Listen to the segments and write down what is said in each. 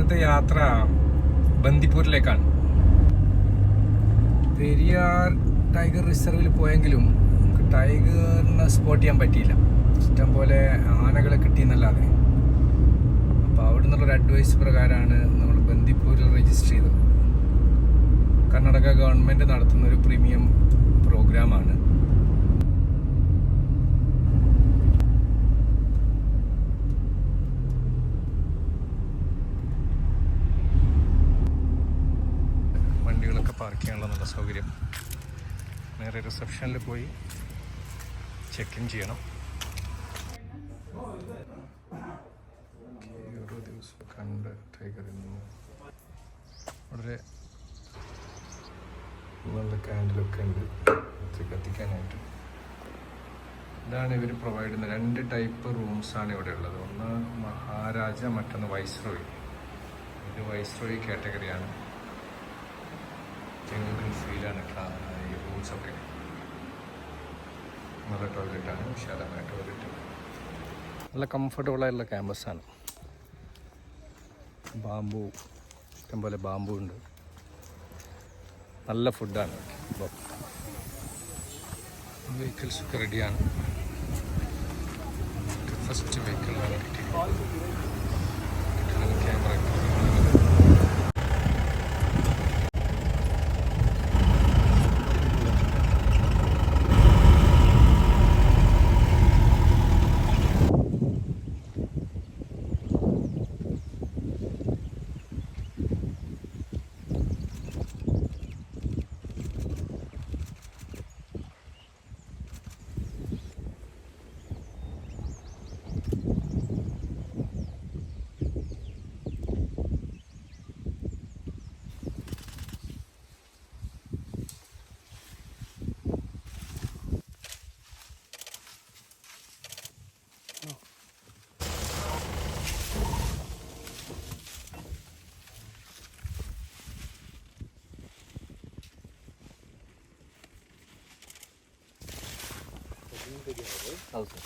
ഇന്നത്തെ യാത്ര ബന്ദിപ്പൂരിലേക്കാണ്. പെരിയാർ ടൈഗർ റിസർവിൽ പോയെങ്കിലും നമുക്ക് ടൈഗറിനെ സ്പോട്ട് ചെയ്യാൻ പറ്റിയില്ല. ഇഷ്ടംപോലെ ആനകളെ കിട്ടിയെന്നല്ലാതെ. അപ്പോൾ അവിടെ നിന്നുള്ളൊരു അഡ്വൈസ് പ്രകാരമാണ് നമ്മൾ ബന്ദിപ്പൂരിൽ രജിസ്റ്റർ ചെയ്തത്. കർണാടക ഗവൺമെൻറ് നടത്തുന്നൊരു പ്രീമിയം പ്രോഗ്രാമാണ്. വണ്ടികളൊക്കെ പാർക്ക് ചെയ്യാനുള്ള നല്ല സൗകര്യം. നേരെ റിസപ്ഷനിൽ പോയി ചെക്ക് ഇൻ ചെയ്യണം. ഓരോ ദിവസവും കണ്ട് ടൈഗറിൽ നിന്ന് വളരെ നല്ല ക്യാൻഡിലൊക്കെ ഉണ്ട് കത്തിക്കാനായിട്ട്. ഇതാണ് ഇവർ പ്രൊവൈഡ് ചെയ്യുന്ന 2 ടൈപ്പ് റൂംസാണ് ഇവിടെ ഉള്ളത്. ഒന്ന് മഹാരാജ, മറ്റൊന്ന് വൈസ്രോയി. ഇത് വൈസ്രോയി കാറ്റഗറിയാണ്. ഫീലാണ് ഈ റൂംസൊക്കെ. നല്ല ടോയ്ലറ്റാണ്, വിശാലമായ ടോയ്ലറ്റ്. നല്ല കംഫർട്ടബിളായിട്ടുള്ള ക്യാമ്പസാണ്. ബാമ്പു, ഇഷ്ടംപോലെ ബാമ്പു ഉണ്ട്. നല്ല ഫുഡാണ്. അപ്പോൾ വെഹിക്കിൾസൊക്കെ റെഡിയാണ്. ഫസ്റ്റ് വെഹിക്കിളിലാണ് കിട്ടിയത്. ക്യാമറ ಹೌದು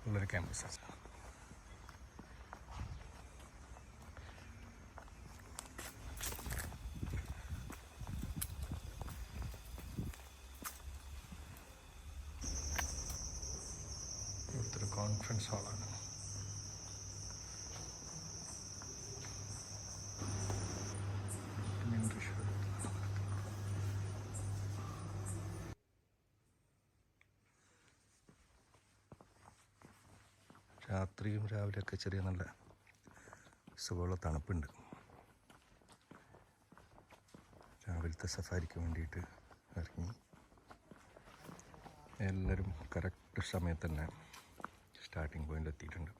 ഉള്ളൊരു ക്യാമ്പസാണ്. ഇവിടുത്തെ കോൺഫറൻസ് ഹാളാണ്. രാത്രിയും രാവിലെയൊക്കെ ചെറിയ നല്ല സുഖമുള്ള തണുപ്പുണ്ട്. രാവിലത്തെ സഫാരിക്ക് വേണ്ടിയിട്ട് ഇറങ്ങി. എല്ലാവരും കറക്റ്റ് സമയത്ത് തന്നെ സ്റ്റാർട്ടിംഗ് പോയിൻ്റ് എത്തിയിട്ടുണ്ട്.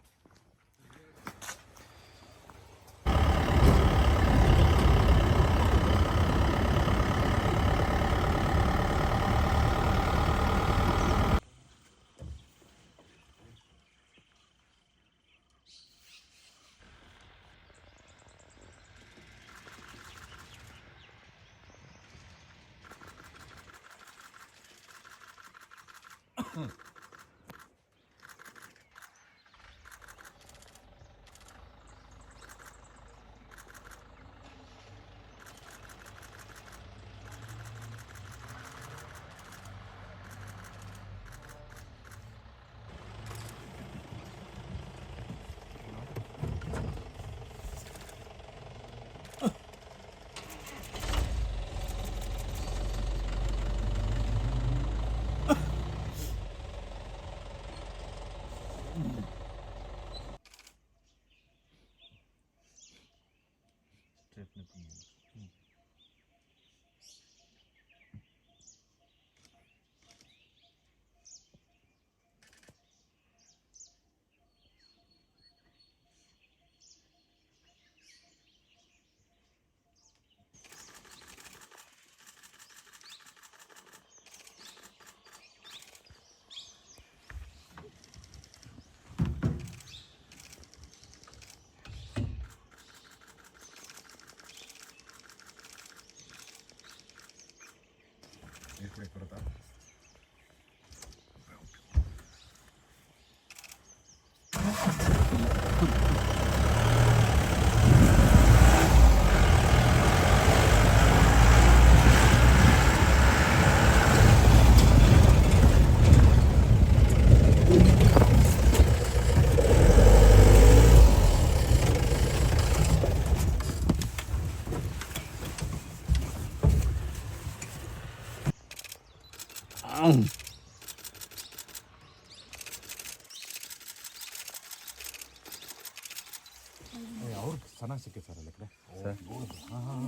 और सना सिक्के सारे लग रहे हाँ हाँ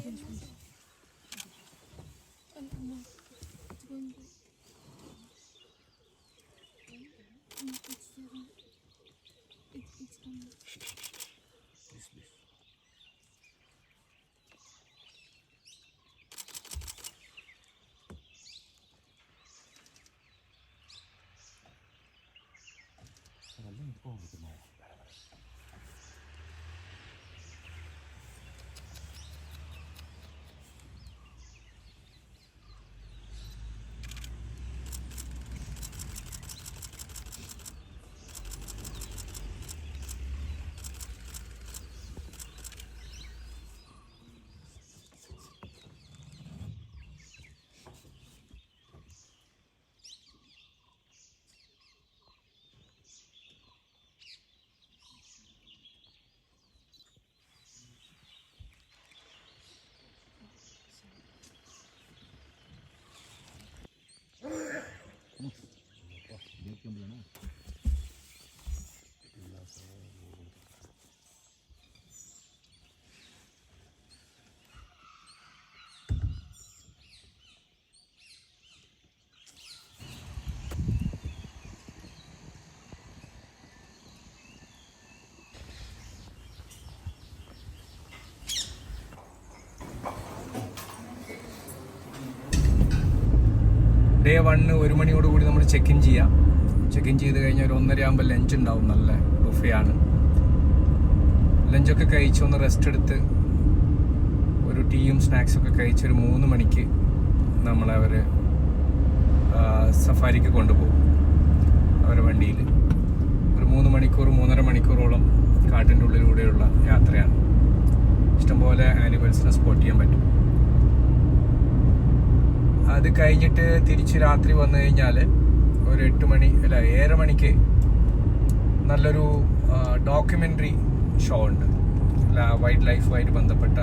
ഡേ 1 1 മണിയോടുകൂടി നമ്മൾ ചെക്ക് ഇൻ ചെയ്യാം. ചെക്ക് ഇൻ ചെയ്ത് കഴിഞ്ഞാൽ ഒരു 1:30 ആകുമ്പോൾ ലഞ്ച് ഉണ്ടാവും. നല്ല ബുഫയാണ്. ലഞ്ചൊക്കെ കഴിച്ച് ഒന്ന് റെസ്റ്റ് എടുത്ത് ഒരു ടീയും സ്നാക്സൊക്കെ കഴിച്ച് ഒരു 3 മണിക്ക് നമ്മളവർ സഫാരിക്ക് കൊണ്ടുപോകും. അവരുടെ വണ്ടിയിൽ ഒരു 3 മണിക്കൂർ 3.5 മണിക്കൂറോളം കാട്ടിൻ്റെ ഉള്ളിലൂടെയുള്ള യാത്രയാണ്. ഇഷ്ടംപോലെ ആനിമൽസിനെ സ്പോട്ട് ചെയ്യാൻ പറ്റും. അത് കഴിഞ്ഞിട്ട് തിരിച്ച് രാത്രി വന്നു കഴിഞ്ഞാൽ ഒരു 8 മണി അല്ല 7 മണിക്ക് നല്ലൊരു ഡോക്യുമെൻ്ററി ഷോ ഉണ്ട്. വൈൽഡ് ലൈഫുമായിട്ട് ബന്ധപ്പെട്ട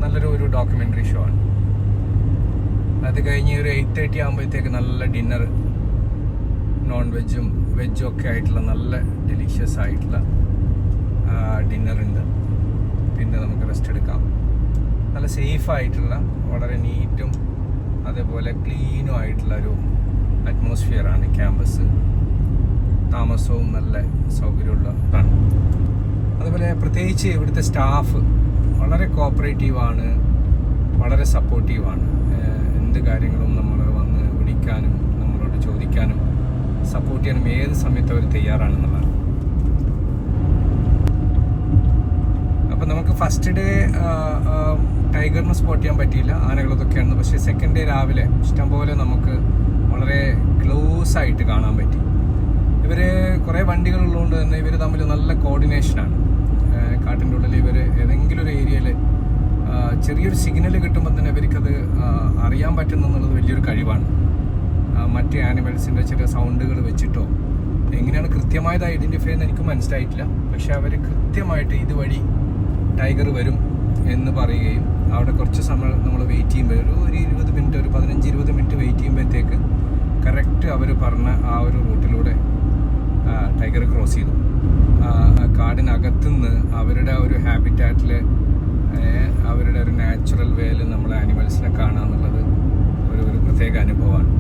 നല്ലൊരു ഡോക്യുമെൻ്ററി ഷോ ആണ്. അത് കഴിഞ്ഞ് ഒരു 8:30 ആകുമ്പോഴത്തേക്ക് നല്ല ഡിന്നർ, നോൺ വെജും വെജും ഒക്കെ ആയിട്ടുള്ള നല്ല ഡെലിഷ്യസ് ആയിട്ടുള്ള ഡിന്നറുണ്ട്. പിന്നെ നമുക്ക് റെസ്റ്റ് എടുക്കാം. നല്ല സേഫായിട്ടുള്ള വളരെ നീറ്റും അതേപോലെ ക്ലീനും ആയിട്ടുള്ള ഒരു അറ്റ്മോസ്ഫിയറാണ് ക്യാമ്പസ്. താമസവും നല്ല സൗകര്യമുള്ളതാണ്. അതുപോലെ പ്രത്യേകിച്ച് ഇവിടുത്തെ സ്റ്റാഫ് വളരെ കോപ്പറേറ്റീവാണ്, വളരെ സപ്പോർട്ടീവാണ്. എന്ത് കാര്യങ്ങളും നമ്മൾ വന്ന് വിളിക്കാനും നമ്മളോട് ചോദിക്കാനും സപ്പോർട്ട് ചെയ്യാനും ഏത് സമയത്ത് അവർ തയ്യാറാണെന്നുള്ളതാണ്. അപ്പം നമുക്ക് ഫസ്റ്റ് ഡേ ടൈഗറിനെ സ്പോട്ട് ചെയ്യാൻ പറ്റിയില്ല, ആനകളതൊക്കെയാണ്. പക്ഷേ സെക്കൻഡ് ഡേ രാവിലെ ഇഷ്ടംപോലെ നമുക്ക് വളരെ ക്ലോസ് ആയിട്ട് കാണാൻ പറ്റി. ഇവർ കുറേ വണ്ടികളുള്ളതുകൊണ്ട് തന്നെ ഇവർ തമ്മിൽ നല്ല കോർഡിനേഷനാണ്. കാട്ടിൻ്റെ ഉള്ളിൽ ഇവർ ഏതെങ്കിലും ഒരു ഏരിയയിൽ ചെറിയൊരു സിഗ്നൽ കിട്ടുമ്പോൾ തന്നെ ഇവർക്കത് അറിയാൻ പറ്റുന്നുള്ളത് വലിയൊരു കഴിവാണ്. മറ്റ് ആനിമൽസിൻ്റെ ചെറിയ സൗണ്ടുകൾ വെച്ചിട്ടോ എങ്ങനെയാണ് കൃത്യമായത് ഐഡൻറ്റിഫൈ ചെയ്യുന്നത് എനിക്ക് മനസ്സിലായിട്ടില്ല. പക്ഷെ അവർ കൃത്യമായിട്ട് ഇതുവഴി ടൈഗർ വരും എന്ന് പറയുകയും അവിടെ കുറച്ച് സമയം നമ്മൾ വെയിറ്റ് ചെയ്യുമ്പോൾ ഒരു 20 മിനിറ്റ്, ഒരു 15-20 മിനിറ്റ് വെയിറ്റ് ചെയ്യുമ്പോഴത്തേക്ക് കറക്റ്റ് അവർ പറഞ്ഞ ആ ഒരു റൂട്ടിലൂടെ ടൈഗർ ക്രോസ് ചെയ്തു. കാടിനകത്തുനിന്ന് അവരുടെ ഒരു ഹാബിറ്റാറ്റിൽ അവരുടെ ഒരു നാച്ചുറൽ വേയിൽ നമ്മൾ ആനിമൽസിനെ കാണുക എന്നുള്ളത് ഒരു പ്രത്യേക അനുഭവമാണ്.